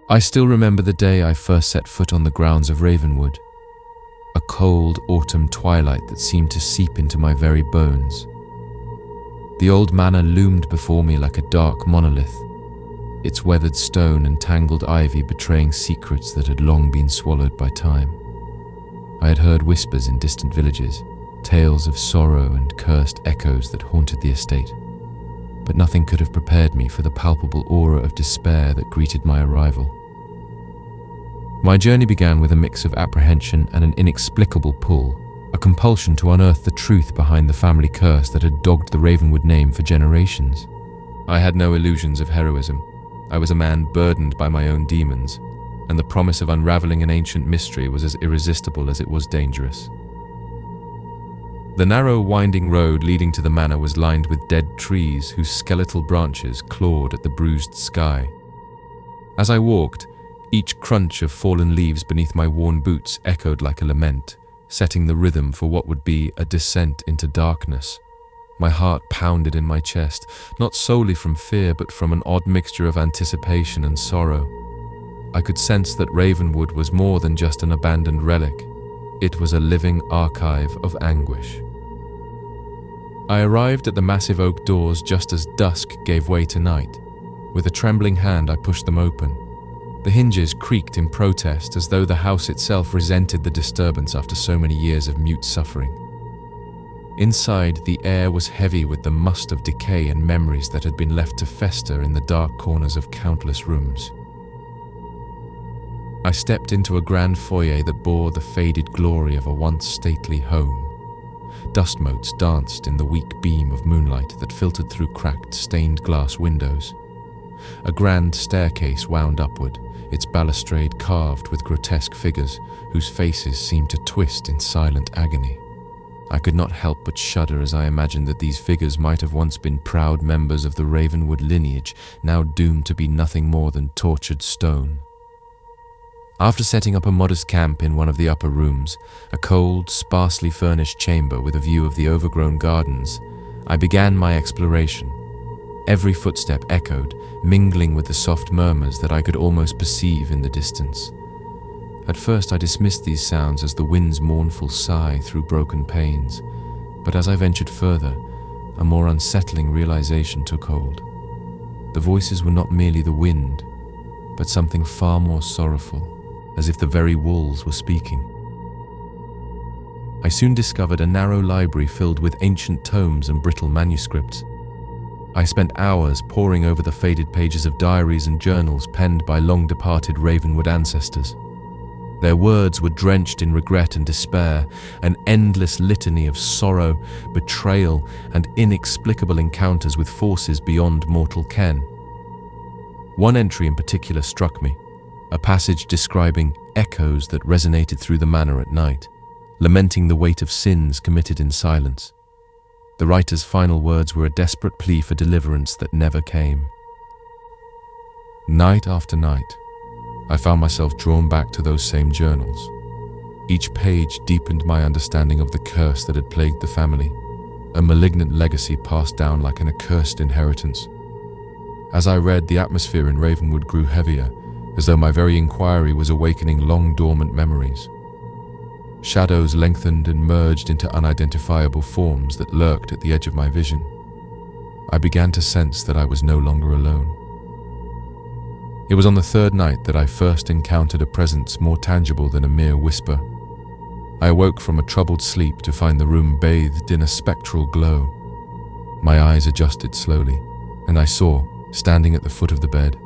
I still remember the day I first set foot on the grounds of Ravenwood, a cold autumn twilight that seemed to seep into my very bones. The old manor loomed before me like a dark monolith, its weathered stone and tangled ivy betraying secrets that had long been swallowed by time. I had heard whispers in distant villages, tales of sorrow and cursed echoes that haunted the estate, but nothing could have prepared me for the palpable aura of despair that greeted my arrival. My journey began with a mix of apprehension and an inexplicable pull, a compulsion to unearth the truth behind the family curse that had dogged the Ravenwood name for generations. I had no illusions of heroism. I was a man burdened by my own demons, and the promise of unraveling an ancient mystery was as irresistible as it was dangerous. The narrow, winding road leading to the manor was lined with dead trees whose skeletal branches clawed at the bruised sky. As I walked, each crunch of fallen leaves beneath my worn boots echoed like a lament, setting the rhythm for what would be a descent into darkness. My heart pounded in my chest, not solely from fear but from an odd mixture of anticipation and sorrow. I could sense that Ravenwood was more than just an abandoned relic. It was a living archive of anguish. I arrived at the massive oak doors just as dusk gave way to night. With a trembling hand, I pushed them open. The hinges creaked in protest, as though the house itself resented the disturbance after so many years of mute suffering. Inside, the air was heavy with the must of decay and memories that had been left to fester in the dark corners of countless rooms. I stepped into a grand foyer that bore the faded glory of a once stately home. Dust motes danced in the weak beam of moonlight that filtered through cracked, stained glass windows. A grand staircase wound upward, its balustrade carved with grotesque figures whose faces seemed to twist in silent agony. I could not help but shudder as I imagined that these figures might have once been proud members of the Ravenwood lineage, now doomed to be nothing more than tortured stone. After setting up a modest camp in one of the upper rooms, a cold, sparsely furnished chamber with a view of the overgrown gardens, I began my exploration. Every footstep echoed, mingling with the soft murmurs that I could almost perceive in the distance. At first I dismissed these sounds as the wind's mournful sigh through broken panes, but as I ventured further, a more unsettling realization took hold. The voices were not merely the wind, but something far more sorrowful, as if the very walls were speaking. I soon discovered a narrow library filled with ancient tomes and brittle manuscripts. I spent hours poring over the faded pages of diaries and journals penned by long-departed Ravenwood ancestors. Their words were drenched in regret and despair, an endless litany of sorrow, betrayal, and inexplicable encounters with forces beyond mortal ken. One entry in particular struck me, a passage describing echoes that resonated through the manor at night, lamenting the weight of sins committed in silence. The writer's final words were a desperate plea for deliverance that never came. Night after night, I found myself drawn back to those same journals. Each page deepened my understanding of the curse that had plagued the family, a malignant legacy passed down like an accursed inheritance. As I read, the atmosphere in Ravenwood grew heavier, as though my very inquiry was awakening long-dormant memories. Shadows lengthened and merged into unidentifiable forms that lurked at the edge of my vision. I began to sense that I was no longer alone. It was on the third night that I first encountered a presence more tangible than a mere whisper. I awoke from a troubled sleep to find the room bathed in a spectral glow. My eyes adjusted slowly, and I saw, standing at the foot of the bed,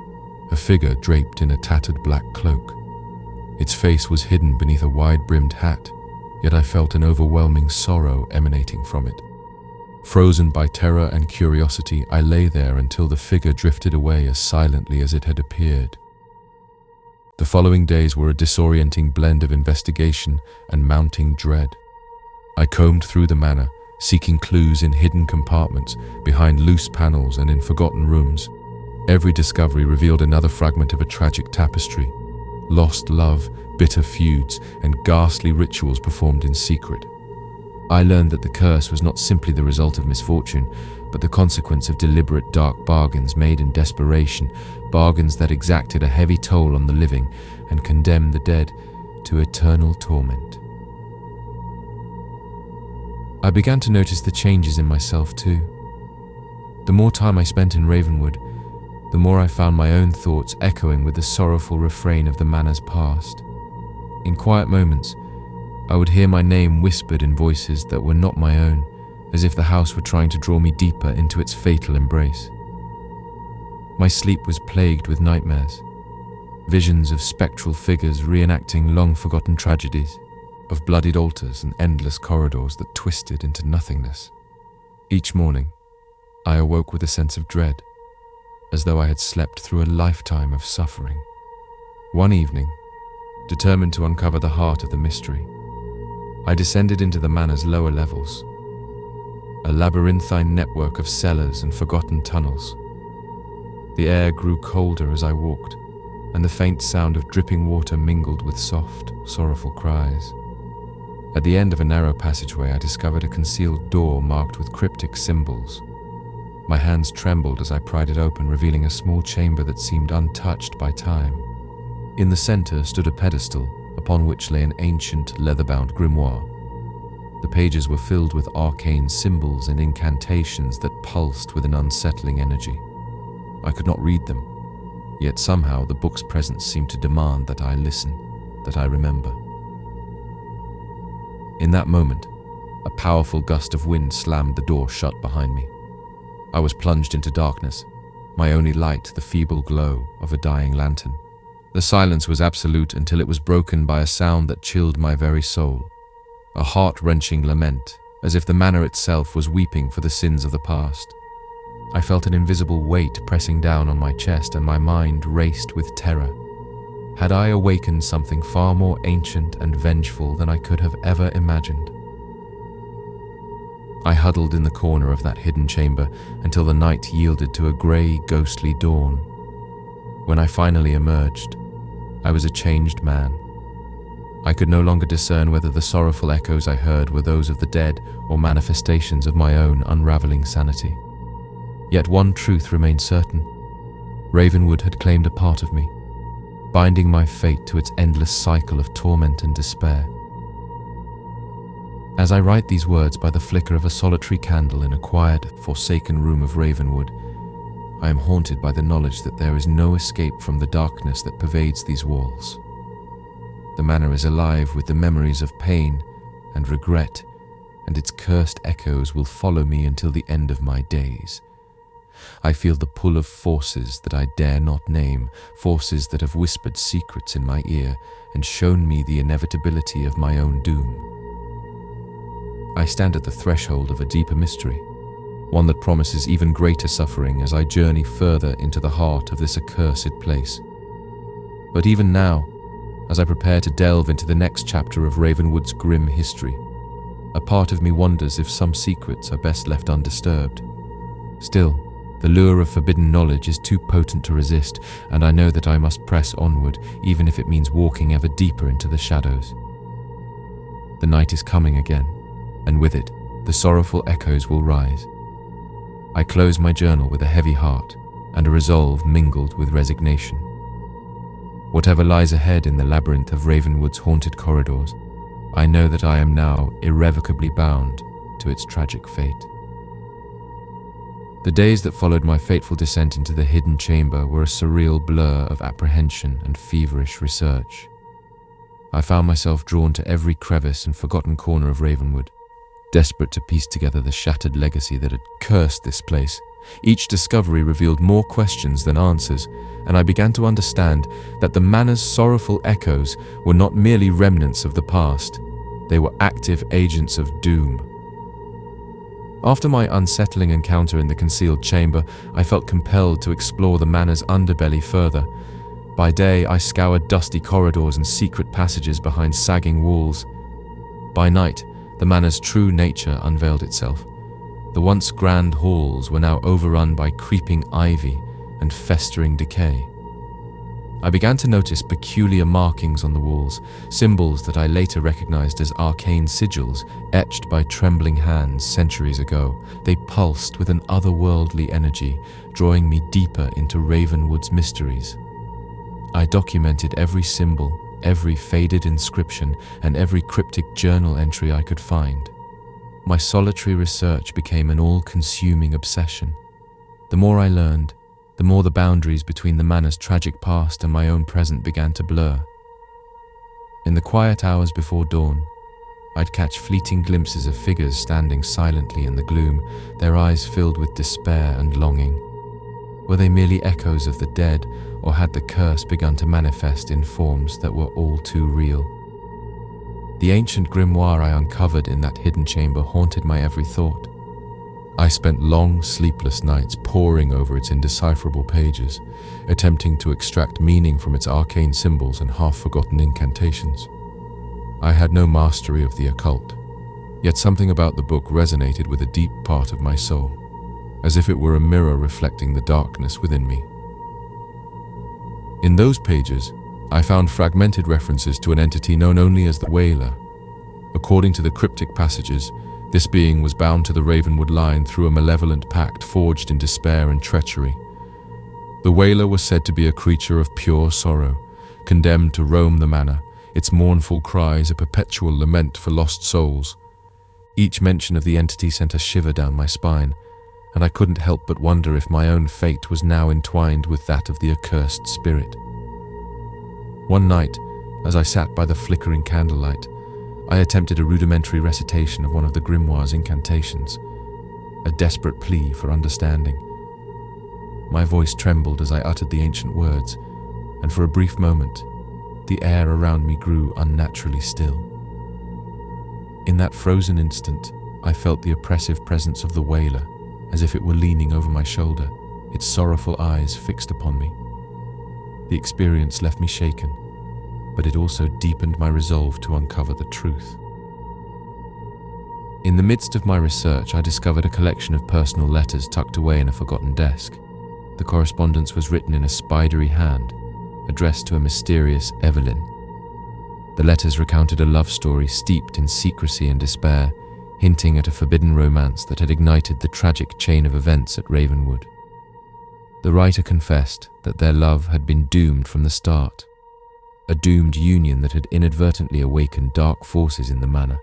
a figure draped in a tattered black cloak. Its face was hidden beneath a wide-brimmed hat, yet I felt an overwhelming sorrow emanating from it. Frozen by terror and curiosity, I lay there until the figure drifted away as silently as it had appeared. The following days were a disorienting blend of investigation and mounting dread. I combed through the manor, seeking clues in hidden compartments, behind loose panels and in forgotten rooms. Every discovery revealed another fragment of a tragic tapestry. Lost love, bitter feuds, and ghastly rituals performed in secret. I learned that the curse was not simply the result of misfortune, but the consequence of deliberate dark bargains made in desperation, bargains that exacted a heavy toll on the living and condemned the dead to eternal torment. I began to notice the changes in myself too. The more time I spent in Ravenwood, the more I found my own thoughts echoing with the sorrowful refrain of the manor's past. In quiet moments, I would hear my name whispered in voices that were not my own, as if the house were trying to draw me deeper into its fatal embrace. My sleep was plagued with nightmares, visions of spectral figures reenacting long-forgotten tragedies, of bloodied altars and endless corridors that twisted into nothingness. Each morning, I awoke with a sense of dread, as though I had slept through a lifetime of suffering. One evening, determined to uncover the heart of the mystery, I descended into the manor's lower levels, a labyrinthine network of cellars and forgotten tunnels. The air grew colder as I walked, and the faint sound of dripping water mingled with soft, sorrowful cries. At the end of a narrow passageway, I discovered a concealed door marked with cryptic symbols. My hands trembled as I pried it open, revealing a small chamber that seemed untouched by time. In the center stood a pedestal, upon which lay an ancient, leather-bound grimoire. The pages were filled with arcane symbols and incantations that pulsed with an unsettling energy. I could not read them, yet somehow the book's presence seemed to demand that I listen, that I remember. In that moment, a powerful gust of wind slammed the door shut behind me. I was plunged into darkness, my only light the feeble glow of a dying lantern. The silence was absolute until it was broken by a sound that chilled my very soul, a heart-wrenching lament, as if the manor itself was weeping for the sins of the past. I felt an invisible weight pressing down on my chest, and my mind raced with terror. Had I awakened something far more ancient and vengeful than I could have ever imagined? I huddled in the corner of that hidden chamber until the night yielded to a grey, ghostly dawn. When I finally emerged, I was a changed man. I could no longer discern whether the sorrowful echoes I heard were those of the dead or manifestations of my own unraveling sanity. Yet one truth remained certain. Ravenwood had claimed a part of me, binding my fate to its endless cycle of torment and despair. As I write these words by the flicker of a solitary candle in a quiet, forsaken room of Ravenwood, I am haunted by the knowledge that there is no escape from the darkness that pervades these walls. The manor is alive with the memories of pain and regret, and its cursed echoes will follow me until the end of my days. I feel the pull of forces that I dare not name, forces that have whispered secrets in my ear and shown me the inevitability of my own doom. I stand at the threshold of a deeper mystery, one that promises even greater suffering as I journey further into the heart of this accursed place. But even now, as I prepare to delve into the next chapter of Ravenwood's grim history, a part of me wonders if some secrets are best left undisturbed. Still, the lure of forbidden knowledge is too potent to resist, and I know that I must press onward, even if it means walking ever deeper into the shadows. The night is coming again, and with it, the sorrowful echoes will rise. I close my journal with a heavy heart and a resolve mingled with resignation. Whatever lies ahead in the labyrinth of Ravenwood's haunted corridors, I know that I am now irrevocably bound to its tragic fate. The days that followed my fateful descent into the hidden chamber were a surreal blur of apprehension and feverish research. I found myself drawn to every crevice and forgotten corner of Ravenwood, desperate to piece together the shattered legacy that had cursed this place. Each discovery revealed more questions than answers, and I began to understand that the manor's sorrowful echoes were not merely remnants of the past. They were active agents of doom. After my unsettling encounter in the concealed chamber, I felt compelled to explore the manor's underbelly further. By day, I scoured dusty corridors and secret passages behind sagging walls. By night, the manor's true nature unveiled itself. The once grand halls were now overrun by creeping ivy and festering decay. I began to notice peculiar markings on the walls, symbols that I later recognized as arcane sigils etched by trembling hands centuries ago. They pulsed with an otherworldly energy, drawing me deeper into Ravenwood's mysteries. I documented every symbol, every faded inscription, and every cryptic journal entry I could find. My solitary research became an all-consuming obsession. The more I learned, the more the boundaries between the manor's tragic past and my own present began to blur. In the quiet hours before dawn, I'd catch fleeting glimpses of figures standing silently in the gloom, their eyes filled with despair and longing. Were they merely echoes of the dead, or had the curse begun to manifest in forms that were all too real? The ancient grimoire I uncovered in that hidden chamber haunted my every thought. I spent long, sleepless nights poring over its indecipherable pages, attempting to extract meaning from its arcane symbols and half-forgotten incantations. I had no mastery of the occult, yet something about the book resonated with a deep part of my soul, as if it were a mirror reflecting the darkness within me. In those pages, I found fragmented references to an entity known only as the Wailer. According to the cryptic passages, this being was bound to the Ravenwood line through a malevolent pact forged in despair and treachery. The Wailer was said to be a creature of pure sorrow, condemned to roam the manor, its mournful cries a perpetual lament for lost souls. Each mention of the entity sent a shiver down my spine, and I couldn't help but wonder if my own fate was now entwined with that of the accursed spirit. One night, as I sat by the flickering candlelight, I attempted a rudimentary recitation of one of the grimoire's incantations, a desperate plea for understanding. My voice trembled as I uttered the ancient words, and for a brief moment, the air around me grew unnaturally still. In that frozen instant, I felt the oppressive presence of the Wailer, as if it were leaning over my shoulder, its sorrowful eyes fixed upon me. The experience left me shaken, but it also deepened my resolve to uncover the truth. In the midst of my research, I discovered a collection of personal letters tucked away in a forgotten desk. The correspondence was written in a spidery hand, addressed to a mysterious Evelyn. The letters recounted a love story steeped in secrecy and despair, hinting at a forbidden romance that had ignited the tragic chain of events at Ravenwood. The writer confessed that their love had been doomed from the start, a doomed union that had inadvertently awakened dark forces in the manor.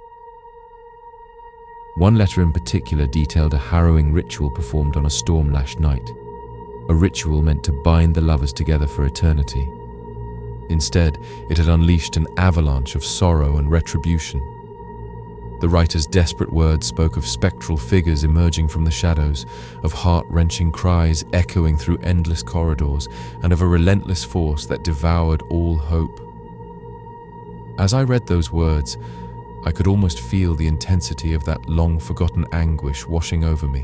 One letter in particular detailed a harrowing ritual performed on a storm-lashed night, a ritual meant to bind the lovers together for eternity. Instead, it had unleashed an avalanche of sorrow and retribution. The writer's desperate words spoke of spectral figures emerging from the shadows, of heart-wrenching cries echoing through endless corridors, and of a relentless force that devoured all hope. As I read those words, I could almost feel the intensity of that long-forgotten anguish washing over me.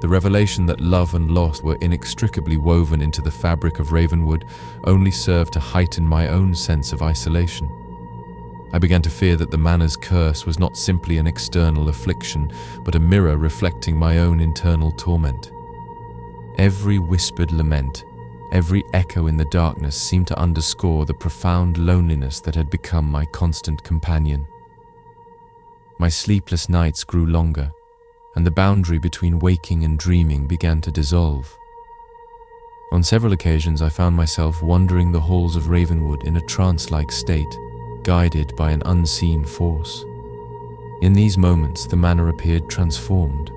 The revelation that love and loss were inextricably woven into the fabric of Ravenwood only served to heighten my own sense of isolation. I began to fear that the manor's curse was not simply an external affliction, but a mirror reflecting my own internal torment. Every whispered lament, every echo in the darkness seemed to underscore the profound loneliness that had become my constant companion. My sleepless nights grew longer, and the boundary between waking and dreaming began to dissolve. On several occasions I found myself wandering the halls of Ravenwood in a trance-like state, guided by an unseen force. In these moments, the manor appeared transformed.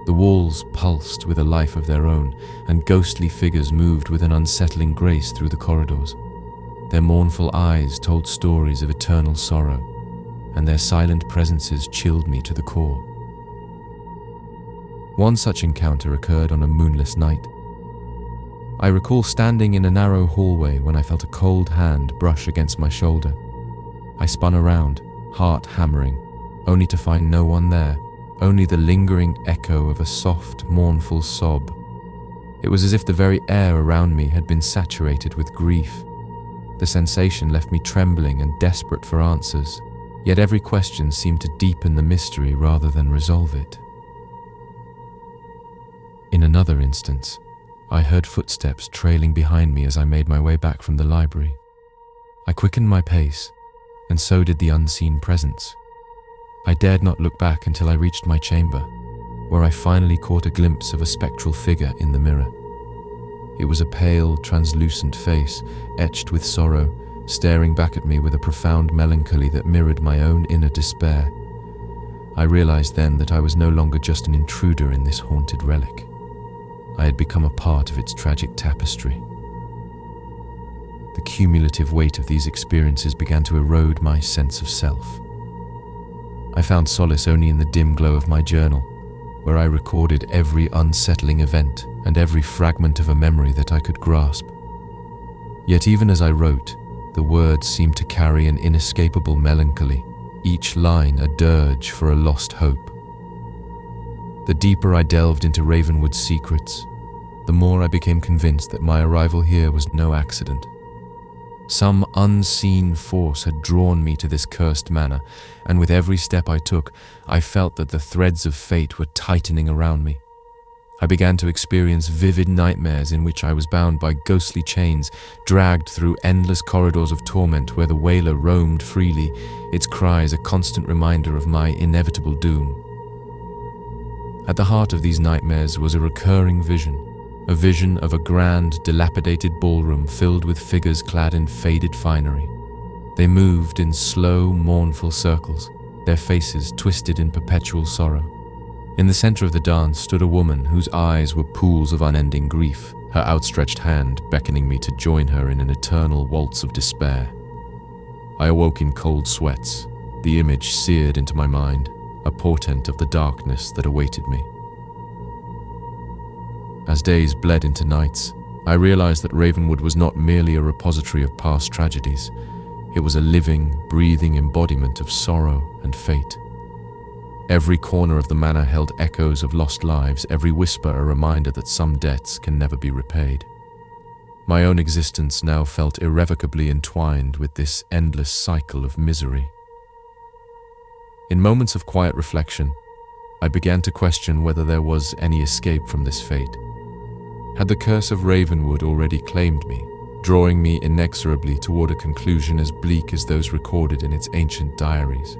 The walls pulsed with a life of their own, and ghostly figures moved with an unsettling grace through the corridors. Their mournful eyes told stories of eternal sorrow, and their silent presences chilled me to the core. One such encounter occurred on a moonless night. I recall standing in a narrow hallway when I felt a cold hand brush against my shoulder. I spun around, heart hammering, only to find no one there, only the lingering echo of a soft, mournful sob. It was as if the very air around me had been saturated with grief. The sensation left me trembling and desperate for answers, yet every question seemed to deepen the mystery rather than resolve it. In another instance, I heard footsteps trailing behind me as I made my way back from the library. I quickened my pace, and so did the unseen presence. I dared not look back until I reached my chamber, where I finally caught a glimpse of a spectral figure in the mirror. It was a pale, translucent face, etched with sorrow, staring back at me with a profound melancholy that mirrored my own inner despair. I realized then that I was no longer just an intruder in this haunted relic. I had become a part of its tragic tapestry. The cumulative weight of these experiences began to erode my sense of self. I found solace only in the dim glow of my journal, where I recorded every unsettling event and every fragment of a memory that I could grasp. Yet even as I wrote, the words seemed to carry an inescapable melancholy, each line a dirge for a lost hope. The deeper I delved into Ravenwood's secrets, the more I became convinced that my arrival here was no accident. Some unseen force had drawn me to this cursed manor, and with every step I took, I felt that the threads of fate were tightening around me. I began to experience vivid nightmares in which I was bound by ghostly chains, dragged through endless corridors of torment where the Wailer roamed freely, its cries a constant reminder of my inevitable doom. At the heart of these nightmares was a recurring vision, a vision of a grand, dilapidated ballroom filled with figures clad in faded finery. They moved in slow, mournful circles, their faces twisted in perpetual sorrow. In the center of the dance stood a woman whose eyes were pools of unending grief, her outstretched hand beckoning me to join her in an eternal waltz of despair. I awoke in cold sweats, the image seared into my mind, a portent of the darkness that awaited me. As days bled into nights, I realized that Ravenwood was not merely a repository of past tragedies. It was a living, breathing embodiment of sorrow and fate. Every corner of the manor held echoes of lost lives, every whisper a reminder that some debts can never be repaid. My own existence now felt irrevocably entwined with this endless cycle of misery. In moments of quiet reflection, I began to question whether there was any escape from this fate. Had the curse of Ravenwood already claimed me, drawing me inexorably toward a conclusion as bleak as those recorded in its ancient diaries?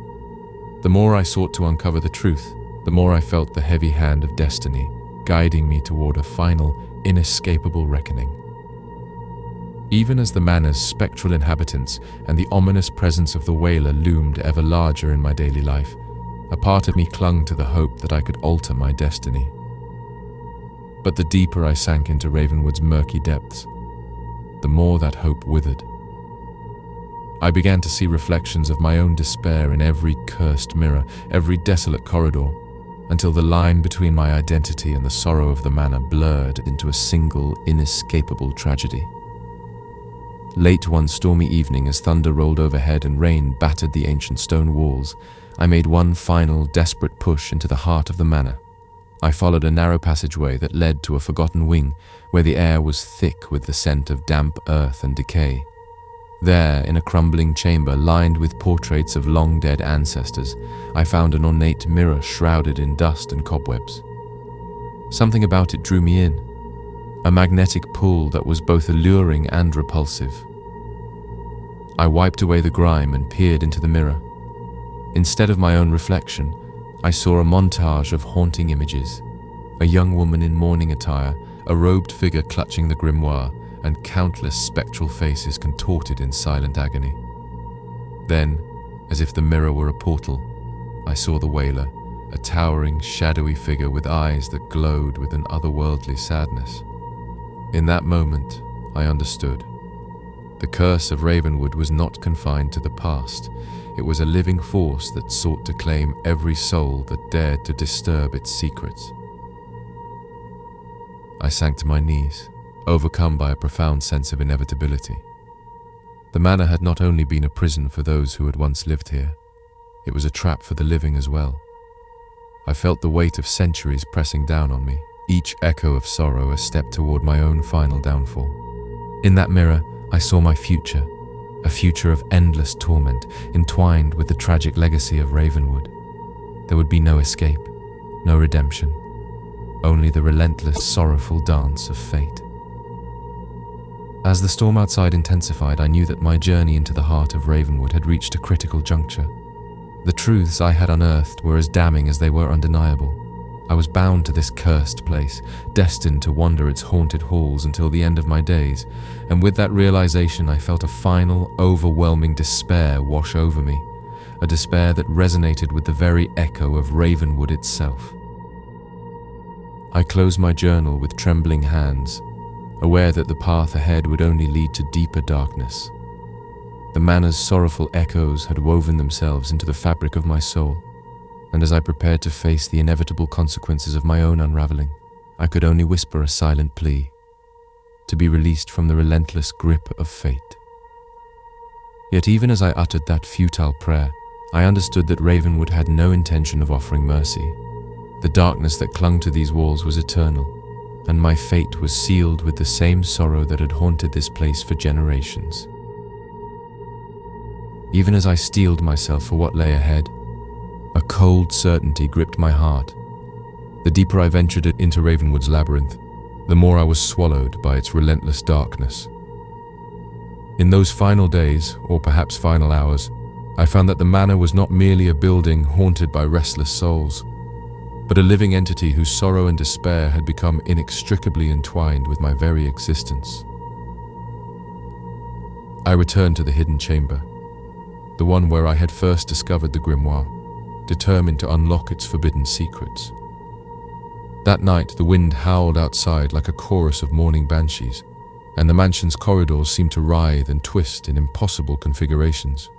The more I sought to uncover the truth, the more I felt the heavy hand of destiny guiding me toward a final, inescapable reckoning. Even as the manor's spectral inhabitants and the ominous presence of the Wailer loomed ever larger in my daily life, a part of me clung to the hope that I could alter my destiny. But the deeper I sank into Ravenwood's murky depths, the more that hope withered. I began to see reflections of my own despair in every cursed mirror, every desolate corridor, until the line between my identity and the sorrow of the manor blurred into a single, inescapable tragedy. Late one stormy evening, as thunder rolled overhead and rain battered the ancient stone walls, I made one final, desperate push into the heart of the manor. I followed a narrow passageway that led to a forgotten wing, where the air was thick with the scent of damp earth and decay. There, in a crumbling chamber lined with portraits of long-dead ancestors, I found an ornate mirror shrouded in dust and cobwebs. Something about it drew me in, a magnetic pull that was both alluring and repulsive. I wiped away the grime and peered into the mirror. Instead of my own reflection, I saw a montage of haunting images: a young woman in mourning attire, a robed figure clutching the grimoire, and countless spectral faces contorted in silent agony. Then, as if the mirror were a portal, I saw the Wailer, a towering, shadowy figure with eyes that glowed with an otherworldly sadness. In that moment, I understood. The curse of Ravenwood was not confined to the past. It was a living force that sought to claim every soul that dared to disturb its secrets. I sank to my knees, overcome by a profound sense of inevitability. The manor had not only been a prison for those who had once lived here, it was a trap for the living as well. I felt the weight of centuries pressing down on me, each echo of sorrow a step toward my own final downfall. In that mirror, I saw my future, a future of endless torment, entwined with the tragic legacy of Ravenwood. There would be no escape, no redemption, only the relentless, sorrowful dance of fate. As the storm outside intensified, I knew that my journey into the heart of Ravenwood had reached a critical juncture. The truths I had unearthed were as damning as they were undeniable. I was bound to this cursed place, destined to wander its haunted halls until the end of my days, and with that realization I felt a final, overwhelming despair wash over me, a despair that resonated with the very echo of Ravenwood itself. I closed my journal with trembling hands, aware that the path ahead would only lead to deeper darkness. The manor's sorrowful echoes had woven themselves into the fabric of my soul, and as I prepared to face the inevitable consequences of my own unraveling, I could only whisper a silent plea, to be released from the relentless grip of fate. Yet even as I uttered that futile prayer, I understood that Ravenwood had no intention of offering mercy. The darkness that clung to these walls was eternal, and my fate was sealed with the same sorrow that had haunted this place for generations. Even as I steeled myself for what lay ahead, a cold certainty gripped my heart. The deeper I ventured into Ravenwood's labyrinth, the more I was swallowed by its relentless darkness. In those final days, or perhaps final hours, I found that the manor was not merely a building haunted by restless souls, but a living entity whose sorrow and despair had become inextricably entwined with my very existence. I returned to the hidden chamber, the one where I had first discovered the grimoire, determined to unlock its forbidden secrets. That night, the wind howled outside like a chorus of mourning banshees, and the mansion's corridors seemed to writhe and twist in impossible configurations.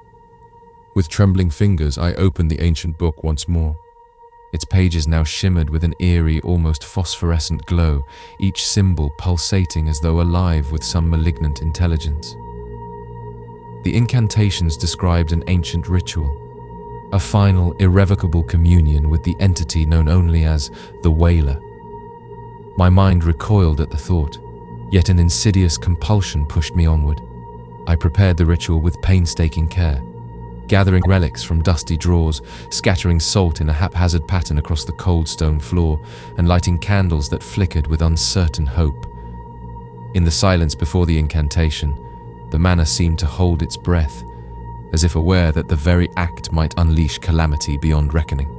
With trembling fingers, I opened the ancient book once more. Its pages now shimmered with an eerie, almost phosphorescent glow, each symbol pulsating as though alive with some malignant intelligence. The incantations described an ancient ritual, a final, irrevocable communion with the entity known only as the Wailer. My mind recoiled at the thought, yet an insidious compulsion pushed me onward. I prepared the ritual with painstaking care, gathering relics from dusty drawers, scattering salt in a haphazard pattern across the cold stone floor, and lighting candles that flickered with uncertain hope. In the silence before the incantation, the manor seemed to hold its breath, as if aware that the very act might unleash calamity beyond reckoning.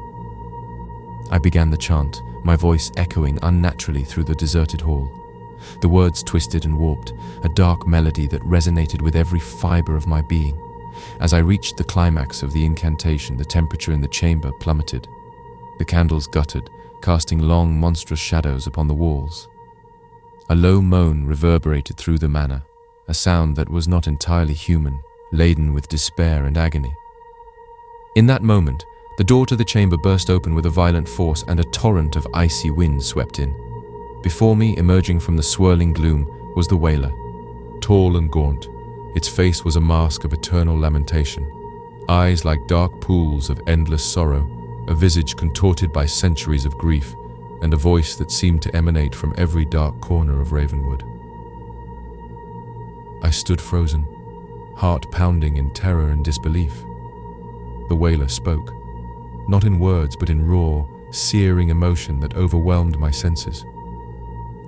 I began the chant, my voice echoing unnaturally through the deserted hall. The words twisted and warped, a dark melody that resonated with every fiber of my being. As I reached the climax of the incantation, the temperature in the chamber plummeted. The candles guttered, casting long, monstrous shadows upon the walls. A low moan reverberated through the manor, a sound that was not entirely human, laden with despair and agony. In that moment, the door to the chamber burst open with a violent force, and a torrent of icy wind swept in. Before me, emerging from the swirling gloom, was the Wailer. Tall and gaunt, its face was a mask of eternal lamentation, eyes like dark pools of endless sorrow, a visage contorted by centuries of grief, and a voice that seemed to emanate from every dark corner of Ravenwood. I stood frozen, heart pounding in terror and disbelief. The Wailer spoke, not in words but in raw, searing emotion that overwhelmed my senses.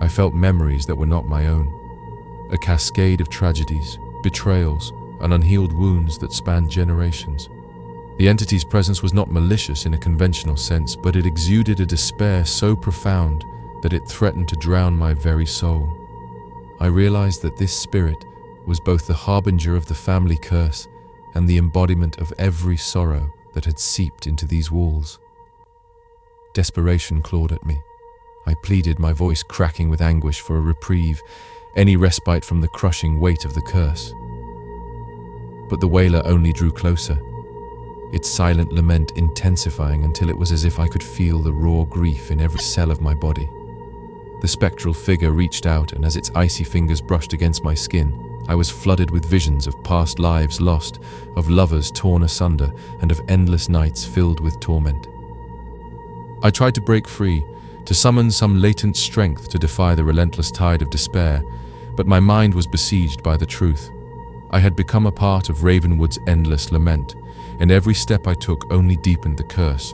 I felt memories that were not my own, a cascade of tragedies, betrayals, and unhealed wounds that spanned generations. The entity's presence was not malicious in a conventional sense, but it exuded a despair so profound that it threatened to drown my very soul. I realized that this spirit was both the harbinger of the family curse and the embodiment of every sorrow that had seeped into these walls. Desperation clawed at me. I pleaded, my voice cracking with anguish, for a reprieve, any respite from the crushing weight of the curse. But the Wailer only drew closer, its silent lament intensifying until it was as if I could feel the raw grief in every cell of my body. The spectral figure reached out, and as its icy fingers brushed against my skin, I was flooded with visions of past lives lost, of lovers torn asunder, and of endless nights filled with torment. I tried to break free, to summon some latent strength to defy the relentless tide of despair, but my mind was besieged by the truth. I had become a part of Ravenwood's endless lament, and every step I took only deepened the curse.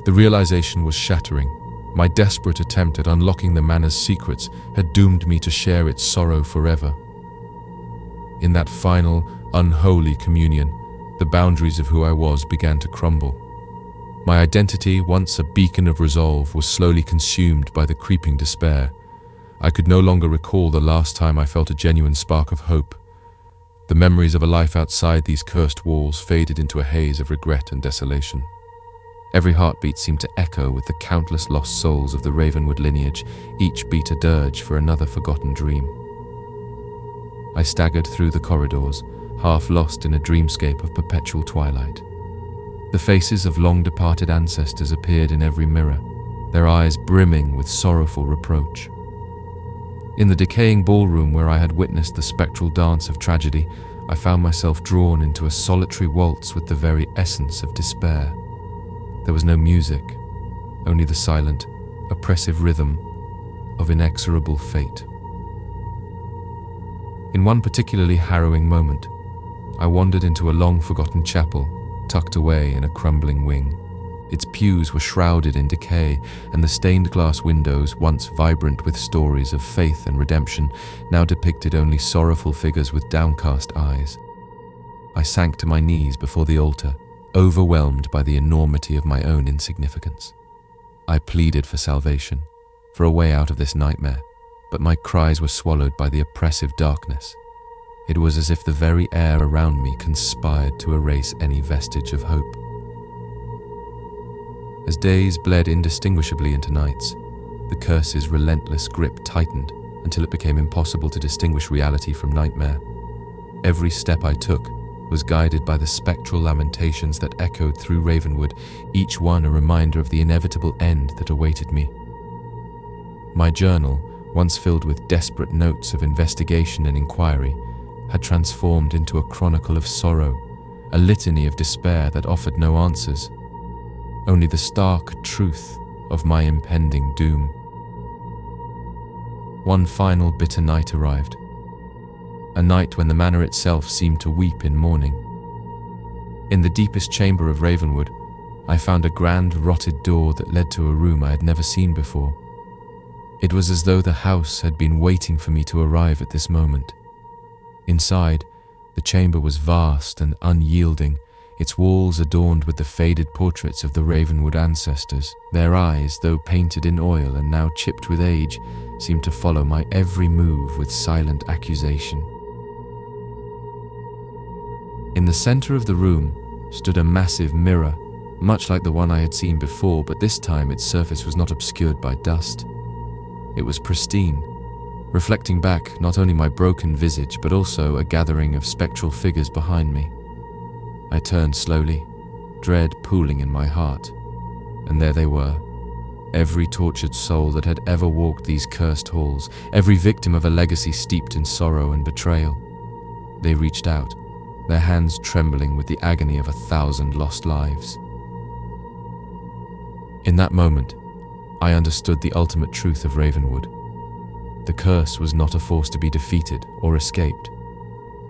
The realization was shattering. My desperate attempt at unlocking the manor's secrets had doomed me to share its sorrow forever. In that final, unholy communion, the boundaries of who I was began to crumble. My identity, once a beacon of resolve, was slowly consumed by the creeping despair. I could no longer recall the last time I felt a genuine spark of hope. The memories of a life outside these cursed walls faded into a haze of regret and desolation. Every heartbeat seemed to echo with the countless lost souls of the Ravenwood lineage, each beat a dirge for another forgotten dream. I staggered through the corridors, half lost in a dreamscape of perpetual twilight. The faces of long-departed ancestors appeared in every mirror, their eyes brimming with sorrowful reproach. In the decaying ballroom where I had witnessed the spectral dance of tragedy, I found myself drawn into a solitary waltz with the very essence of despair. There was no music, only the silent, oppressive rhythm of inexorable fate. In one particularly harrowing moment, I wandered into a long-forgotten chapel, tucked away in a crumbling wing. Its pews were shrouded in decay, and the stained glass windows, once vibrant with stories of faith and redemption, now depicted only sorrowful figures with downcast eyes. I sank to my knees before the altar, overwhelmed by the enormity of my own insignificance. I pleaded for salvation, for a way out of this nightmare, but my cries were swallowed by the oppressive darkness. It was as if the very air around me conspired to erase any vestige of hope. As days bled indistinguishably into nights, the curse's relentless grip tightened until it became impossible to distinguish reality from nightmare. Every step I took was guided by the spectral lamentations that echoed through Ravenwood, each one a reminder of the inevitable end that awaited me. My journal, once filled with desperate notes of investigation and inquiry, had transformed into a chronicle of sorrow, a litany of despair that offered no answers, only the stark truth of my impending doom. One final bitter night arrived, a night when the manor itself seemed to weep in mourning. In the deepest chamber of Ravenwood, I found a grand rotted door that led to a room I had never seen before. It was as though the house had been waiting for me to arrive at this moment. Inside, the chamber was vast and unyielding, its walls adorned with the faded portraits of the Ravenwood ancestors. Their eyes, though painted in oil and now chipped with age, seemed to follow my every move with silent accusation. In the center of the room stood a massive mirror, much like the one I had seen before, but this time its surface was not obscured by dust. It was pristine, reflecting back not only my broken visage, but also a gathering of spectral figures behind me. I turned slowly, dread pooling in my heart, and there they were, every tortured soul that had ever walked these cursed halls, every victim of a legacy steeped in sorrow and betrayal. They reached out, their hands trembling with the agony of 1,000 lost lives. In that moment, I understood the ultimate truth of Ravenwood. The curse was not a force to be defeated or escaped.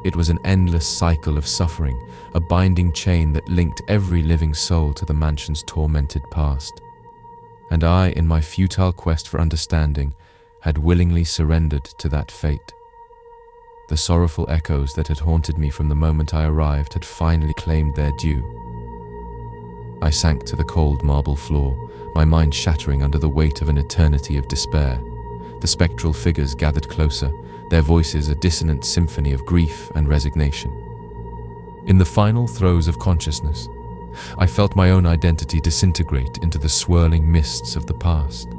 It was an endless cycle of suffering, a binding chain that linked every living soul to the mansion's tormented past. And I, in my futile quest for understanding, had willingly surrendered to that fate. The sorrowful echoes that had haunted me from the moment I arrived had finally claimed their due. I sank to the cold marble floor, my mind shattering under the weight of an eternity of despair. The spectral figures gathered closer, their voices a dissonant symphony of grief and resignation. In the final throes of consciousness, I felt my own identity disintegrate into the swirling mists of the past.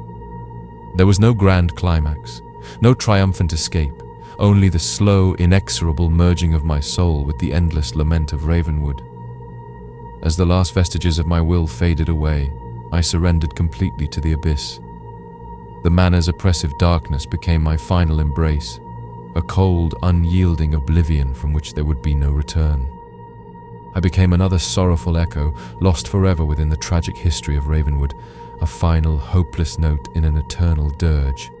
There was no grand climax, no triumphant escape, only the slow, inexorable merging of my soul with the endless lament of Ravenwood. As the last vestiges of my will faded away, I surrendered completely to the abyss. The manor's oppressive darkness became my final embrace, a cold, unyielding oblivion from which there would be no return. I became another sorrowful echo, lost forever within the tragic history of Ravenwood, a final, hopeless note in an eternal dirge.